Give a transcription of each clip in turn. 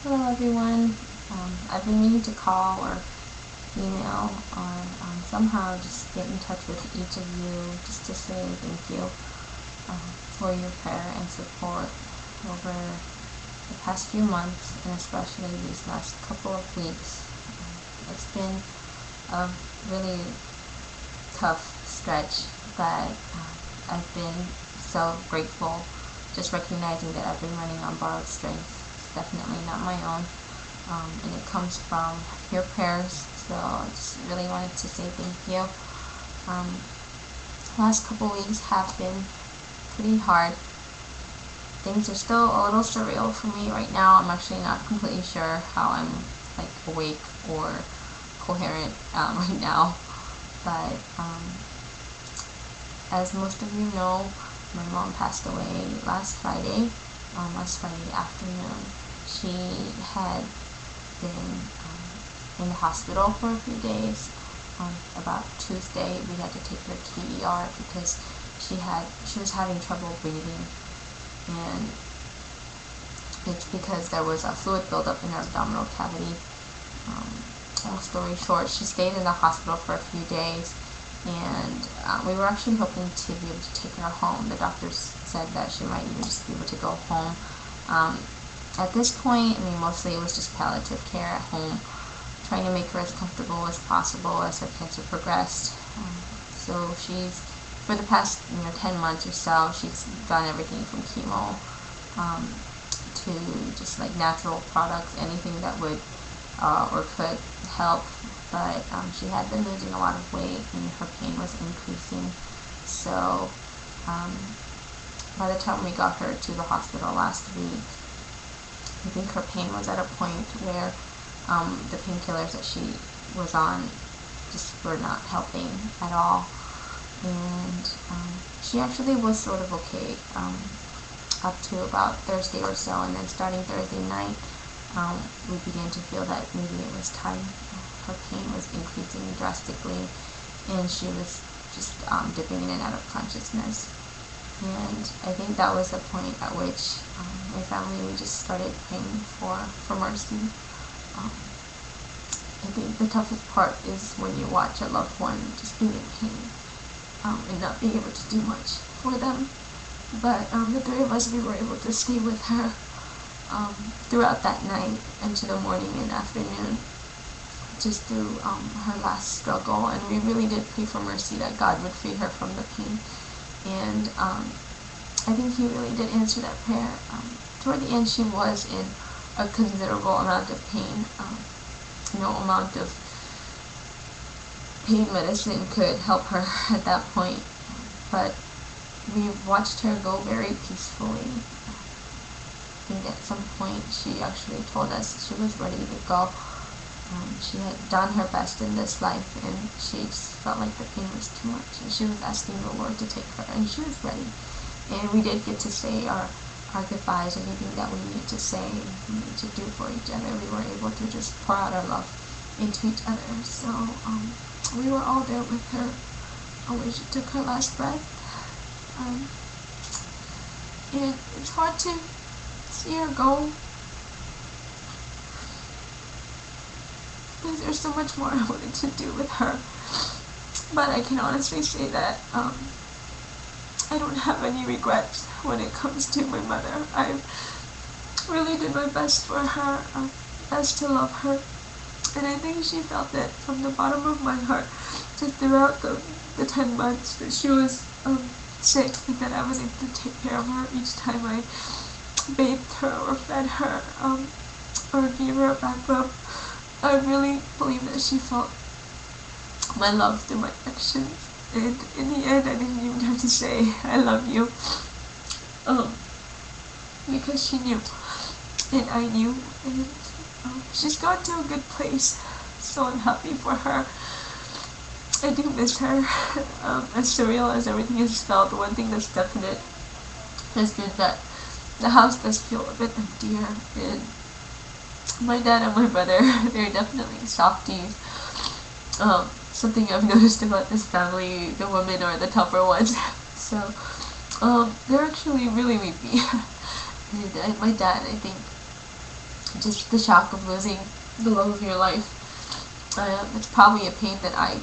Hello everyone. I've been meaning to call or email or somehow just get in touch with each of you just to say thank you for your prayer and support over the past few months and especially these last couple of weeks. It's been a really tough stretch, but I've been so grateful just recognizing that I've been running on borrowed strength. It's definitely not my own, and it comes from your prayers, so I just really wanted to say thank you. Last couple weeks have been pretty hard. Things are still a little surreal for me right now. I'm actually not completely sure how I'm awake or coherent right now, but as most of you know, my mom passed away last Friday afternoon. She had been in the hospital for a few days. About Tuesday, we had to take her to ER because she was having trouble breathing, and it's because there was a fluid buildup in her abdominal cavity. Long story short, she stayed in the hospital for a few days, and we were actually hoping to be able to take her home. The doctors said that she might even just be able to go home. At this point, mostly it was just palliative care at home, trying to make her as comfortable as possible as her cancer progressed. So for the past 10 months or so, she's done everything from chemo to just natural products, anything that would or could help. But she had been losing a lot of weight and her pain was increasing. So by the time we got her to the hospital last week, I think her pain was at a point where the painkillers that she was on just were not helping at all. And she actually was sort of okay up to about Thursday or so, and then starting Thursday night, we began to feel that maybe it was time. Her pain was increasing drastically, and she was just dipping in and out of consciousness. And I think that was the point at which my family, we just started praying for mercy. I think the toughest part is when you watch a loved one just being in pain and not being able to do much for them. But the three of us, we were able to stay with her throughout that night into the morning and afternoon, just through her last struggle. And we really did pray for mercy, that God would free her from the pain. And I think He really did answer that prayer. Toward the end, she was in a considerable amount of pain. No amount of pain medicine could help her at that point. But we watched her go very peacefully. I think at some point she actually told us she was ready to go. She had done her best in this life, and she just felt like the pain was too much, and she was asking the Lord to take her, and she was ready. And we did get to say our goodbyes, anything that we needed to say, we needed to do for each other. We were able to just pour out our love into each other. So we were all there with her when she took her last breath. And it's hard to see her go, because there's so much more I wanted to do with her. But I can honestly say that I don't have any regrets when it comes to my mother. I really did my best for her, best to love her. And I think she felt it from the bottom of my heart, just throughout the 10 months that she was sick, and that I was able to take care of her each time I bathed her or fed her or gave her a back rub. I really believe that she felt my love through my actions, and in the end I didn't even have to say I love you, because she knew, and I knew, and she's gone to a good place, so I'm happy for her. I do miss her. As surreal as everything has felt, the one thing that's definite has been that the house does feel a bit emptier, and my dad and my brother, they're definitely softies. Something I've noticed about this family, the women are the tougher ones. So they're actually really weepy. And my dad, I think, just the shock of losing the love of your life. It's probably a pain that I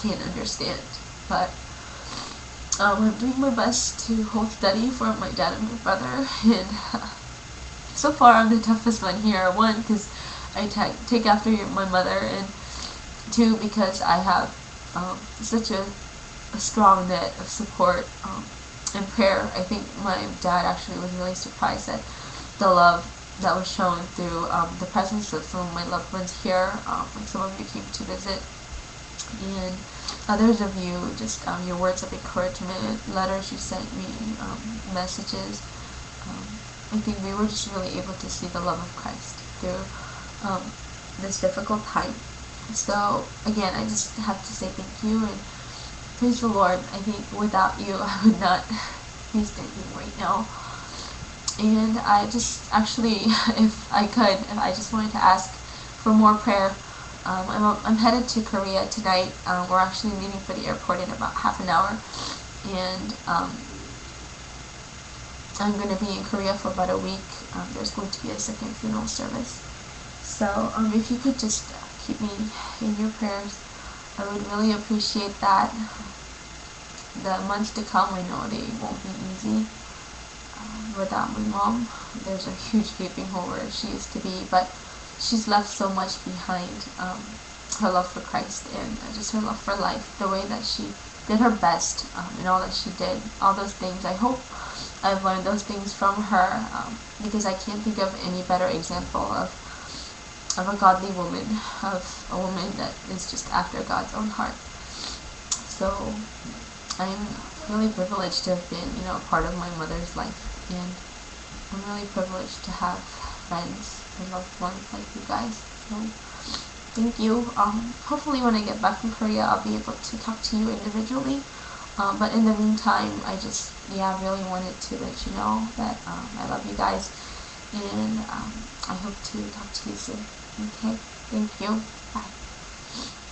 can't understand, but I'm doing my best to hold steady for my dad and my brother, and so far I'm the toughest one here. One, because I take after my mother, and two, because I have such a strong net of support and prayer. I think my dad actually was really surprised at the love that was shown through the presence of some of my loved ones here. Like some of you came to visit, and others of you, just your words of encouragement, letters you sent me, messages. I think we were just really able to see the love of Christ through this difficult time. So again, I just have to say thank you and praise the Lord. I think without you, I would not be standing right now. And I just actually, if I just wanted to ask for more prayer. I'm headed to Korea tonight. We're actually leaving for the airport in about half an hour, and I'm going to be in Korea for about a week. There's going to be a second funeral service. So if you could just keep me in your prayers, I would really appreciate that. The months to come, I know they won't be easy without my mom. There's a huge gaping hole where she used to be, but she's left so much behind. Her love for Christ and just her love for life, the way that she did her best in all that she did, all those things. I hope I've learned those things from her, because I can't think of any better example of a godly woman, of a woman that is just after God's own heart. So I'm really privileged to have been, a part of my mother's life, and I'm really privileged to have friends and loved ones like you guys. So thank you. Hopefully when I get back from Korea, I'll be able to talk to you individually. But in the meantime, I just, really wanted to let you know that I love you guys, and I hope to talk to you soon. Okay? Thank you. Bye.